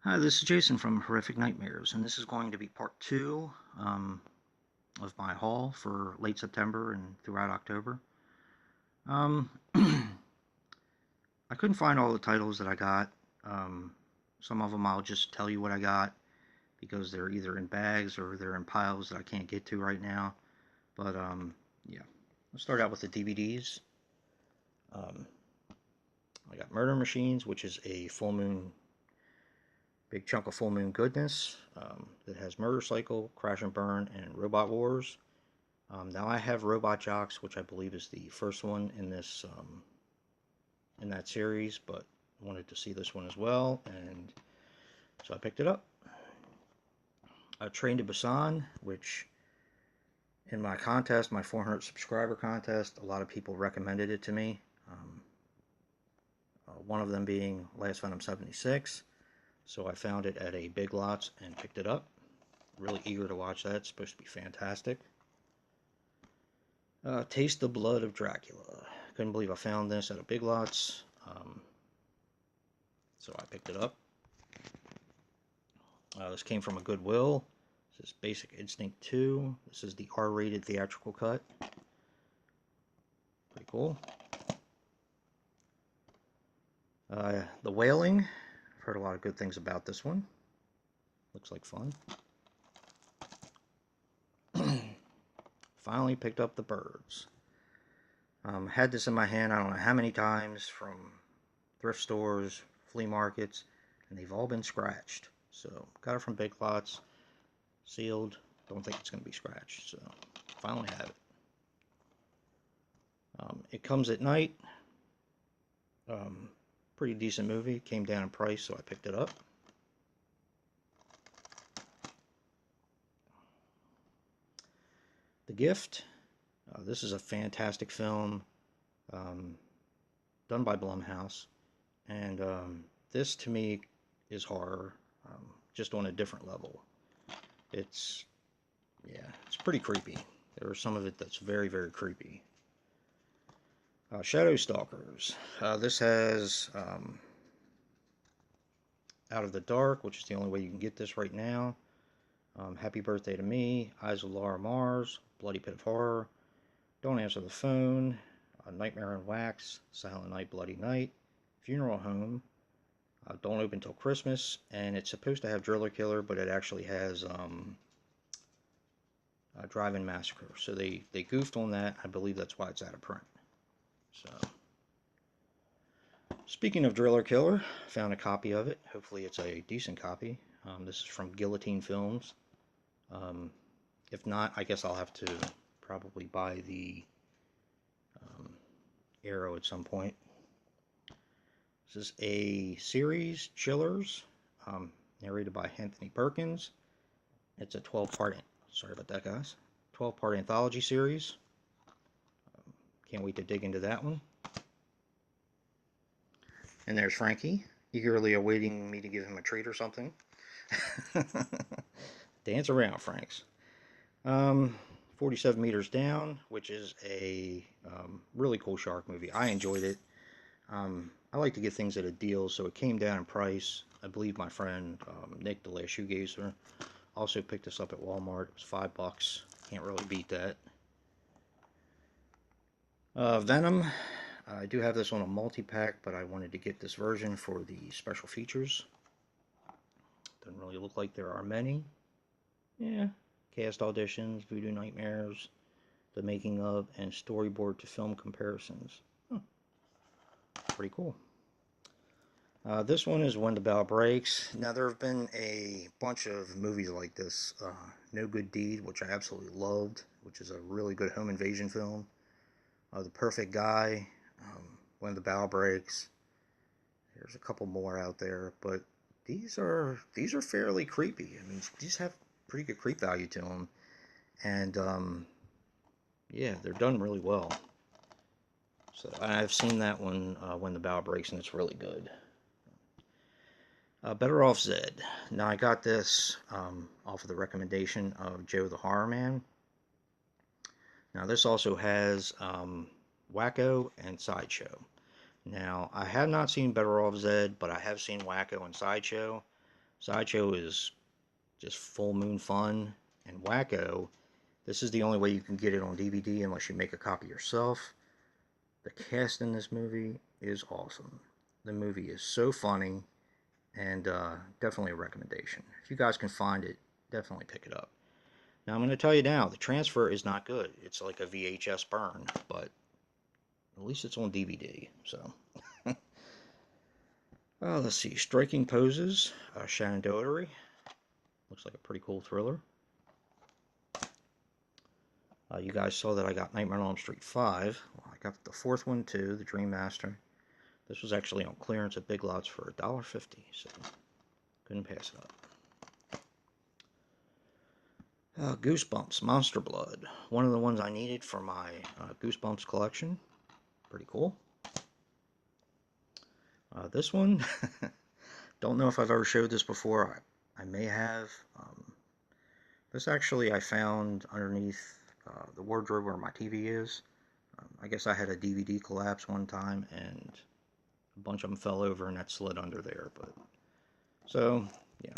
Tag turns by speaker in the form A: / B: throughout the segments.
A: Hi, this is Jason from Horrific Nightmares, and this is going to be part two of my haul for late September and throughout October. Um, I couldn't find all the titles that I got. Um, some of them I'll just tell you what I got because they're either in bags or they're in piles that I can't get to right now. But yeah, let's start out with the DVDs. Um, I got Murder Machines, which is a full moon big chunk of full moon goodness that has Murder Cycle, Crash and Burn, and Robot Wars. Now I have Robot Jocks, which I believe is the first one in this in that series, but I wanted to see this one as well, and so I picked it up. Train to Busan, which in my contest, my 400 subscriber contest, a lot of people recommended it to me. One of them being Last Venom 76. So I found it at a Big Lots and picked it up. Really eager to watch that. It's supposed to be fantastic. Taste the Blood of Dracula. Couldn't believe I found this at a Big Lots. So I picked it up. This came from a Goodwill. This is Basic Instinct 2. This is the R-rated theatrical cut. Pretty cool. The Wailing. I've heard a lot of good things about this one. Looks like fun. Finally picked up The Birds. Had this in my hand I don't know how many times from thrift stores, flea markets, and they've all been scratched. So got it from Big Lots, sealed. Don't think it's going to be scratched. So finally have it. It Comes at Night. Pretty decent movie. Came down in price, so I picked it up. The Gift. This is a fantastic film done by Blumhouse. And this, to me, is horror, just on a different level. It's, yeah, it's pretty creepy. There are some of it that's very, very creepy. Shadow Stalkers. This has Out of the Dark, which is the only way you can get this right now. Happy Birthday to Me, Eyes of Laura Mars, Bloody Pit of Horror, Don't Answer the Phone, Nightmare on Wax, Silent Night, Bloody Night, Funeral Home, Don't Open Till Christmas, and it's supposed to have Driller Killer, but it actually has Drive-In Massacre. So they goofed on that. I believe that's why it's out of print. So, speaking of Driller Killer, I found a copy of it. Hopefully it's a decent copy. This is from Guillotine Films. If not, I guess I'll have to probably buy the Arrow at some point. This is a series, Chillers, narrated by Anthony Perkins. It's a 12-part, sorry about that, guys, 12-part anthology series. Can't wait to dig into that one. And there's Frankie, eagerly awaiting me to give him a treat or something. Dance around, Franks. 47 Meters Down, which is a really cool shark movie. I enjoyed it. I like to get things at a deal, so it came down in price. I believe my friend Nick, the Last Shoegazer, also picked this up at Walmart. It was $5. Can't really beat that. Venom. I do have this on a multi-pack, but I wanted to get this version for the special features. Doesn't really look like there are many. Yeah, cast auditions, Voodoo Nightmares, the making of, and storyboard to film comparisons. Pretty cool. This one is When the Bough Breaks. Now, there have been a bunch of movies like this. No Good Deed, which I absolutely loved, which is a really good home invasion film. The Perfect Guy, When the Bough Breaks. There's a couple more out there, but these are fairly creepy. I mean, these have pretty good creep value to them, and yeah, they're done really well. So I've seen that one, When the Bough Breaks, and it's really good. Better Off Zed. Now I got this off of the recommendation of Joe the Horror Man. Now this also has Wacko and Sideshow. Now I have not seen Better Off Zed, but I have seen Wacko and Sideshow. Sideshow is just full moon fun, and Wacko, this is the only way you can get it on DVD unless you make a copy yourself. The cast in this movie is awesome. The movie is so funny, and definitely a recommendation. If you guys can find it, definitely pick it up. Now I'm going to tell you now, the transfer is not good. It's like a VHS burn, but at least it's on DVD. So, let's see. Striking Poses, Shannon Doherty. Looks like a pretty cool thriller. You guys saw that I got Nightmare on Elm Street 5. Well, I got the fourth one too, the Dream Master. This was actually on clearance at Big Lots for $1.50, so couldn't pass it up. Goosebumps, Monster Blood. One of the ones I needed for my Goosebumps collection. Pretty cool. This one, don't know if I've ever showed this before. I may have. This actually I found underneath the wardrobe where my TV is. I guess I had a DVD collapse one time and a bunch of them fell over and that slid under there. But so, yeah.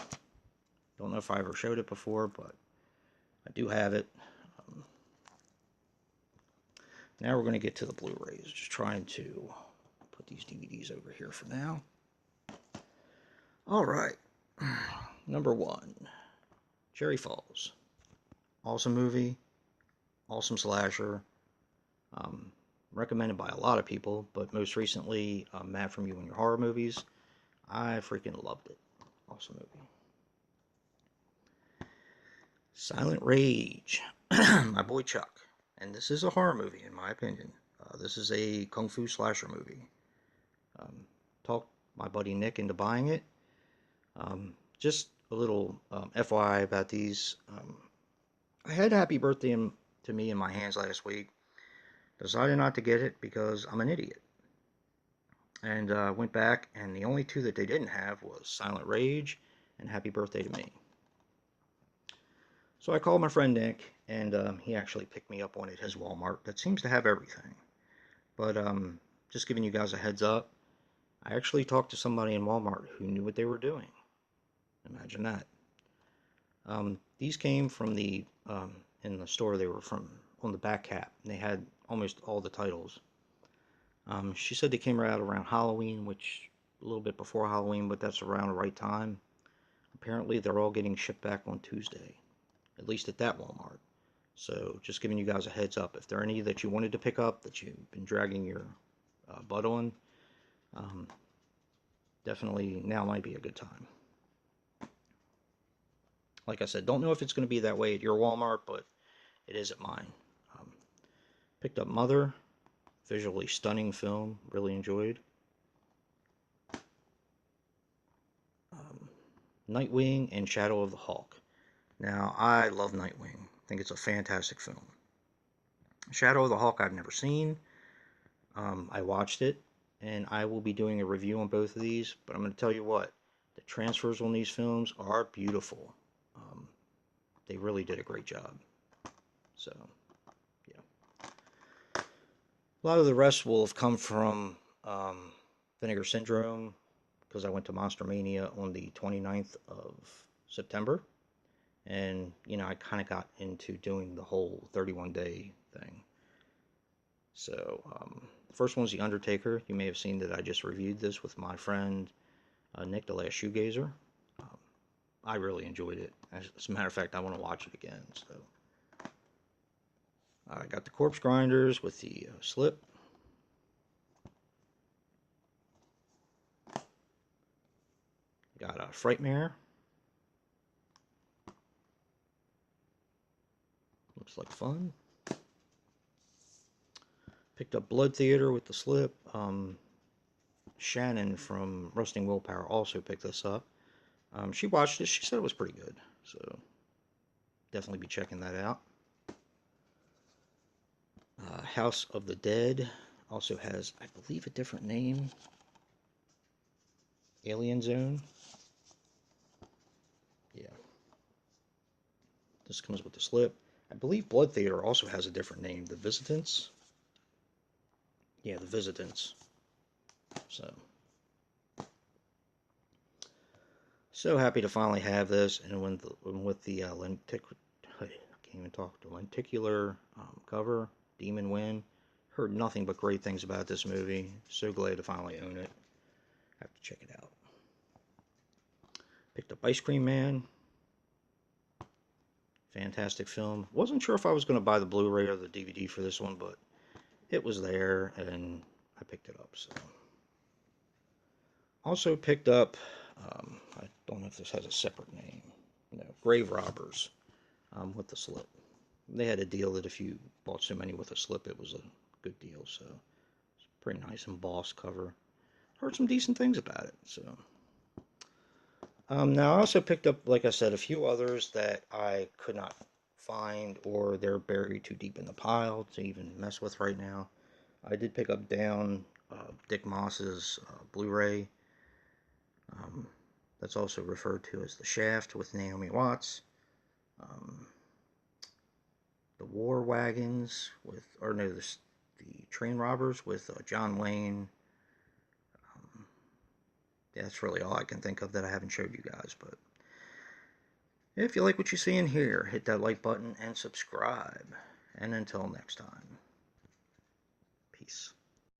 A: Don't know if I ever showed it before, but I do have it. Now we're going to get to the Blu-rays. Just trying to put these DVDs over here for now. Alright. Number 1. Cherry Falls. Awesome movie. Awesome slasher. Recommended by a lot of people, but most recently, Matt from You and Your Horror Movies. I freaking loved it. Awesome movie. Silent Rage. My boy Chuck. And this is a horror movie, in my opinion. This is a kung fu slasher movie. Talked my buddy Nick into buying it. Just a little FYI about these. I had Happy Birthday to Me in my hands last week. Decided not to get it because I'm an idiot. And went back, and the only two that they didn't have was Silent Rage and Happy Birthday to Me. So I called my friend Nick, and he actually picked me up one at his Walmart that seems to have everything. But just giving you guys a heads up, I actually talked to somebody in Walmart who knew what they were doing. Imagine that. These came from the in the store they were from on the back cap. And they had almost all the titles. She said they came out around Halloween, which a little bit before Halloween, but that's around the right time. Apparently, they're all getting shipped back on Tuesday, at least at that Walmart. So, just giving you guys a heads up. If there are any that you wanted to pick up that you've been dragging your butt on, definitely now might be a good time. Like I said, don't know if it's going to be that way at your Walmart, but it is at mine. Picked up Mother, visually stunning film, really enjoyed. Nightwing and Shadow of the Hawk. Now, I love Nightwing. I think it's a fantastic film. Shadow of the Hawk I've never seen. I watched it, and I will be doing a review on both of these, but I'm going to tell you what, the transfers on these films are beautiful. They really did a great job. So, yeah. A lot of the rest will have come from Vinegar Syndrome, because I went to Monster Mania on the 29th of September. And, I kind of got into doing the whole 31-day thing. So, the first one's The Undertaker. You may have seen that I just reviewed this with my friend Nick, the Last Shoegazer. I really enjoyed it. As a matter of fact, I want to watch it again. So, I got the Corpse Grinders with the slip. Got a Frightmare. Looks like fun. Picked up Blood Theater with the slip. Shannon from Rusting Willpower also picked this up. She watched it. She said it was pretty good. So definitely be checking that out. House of the Dead also has, I believe, a different name. Alien Zone. Yeah. This comes with the slip. I believe Blood Theater also has a different name. The Visitants. Yeah, the Visitants. So. So happy to finally have this, and with the I can't even talk, the lenticular cover, Demon Wind. Heard nothing but great things about this movie. So glad to finally own it. Have to check it out. Picked up Ice Cream Man. Fantastic film. Wasn't sure if I was going to buy the Blu-ray or the DVD for this one, but it was there, and I picked it up. So, also picked up. I don't know if this has a separate name. No, Grave Robbers with the slip. They had a deal that if you bought so many with a slip, it was a good deal. So it's pretty nice embossed cover. Heard some decent things about it. So now I also picked up, like I said, a few others that I could not find or they're buried too deep in the pile to even mess with right now. I did pick up down Dick Moss's Blu-ray. Um, that's also referred to as The Shaft with Naomi Watts. Um, the War Wagons with, or no, the Train Robbers with John Wayne. Yeah, that's really all I can think of that I haven't showed you guys. But if you like what you see in here, hit that like button and subscribe. And until next time, peace.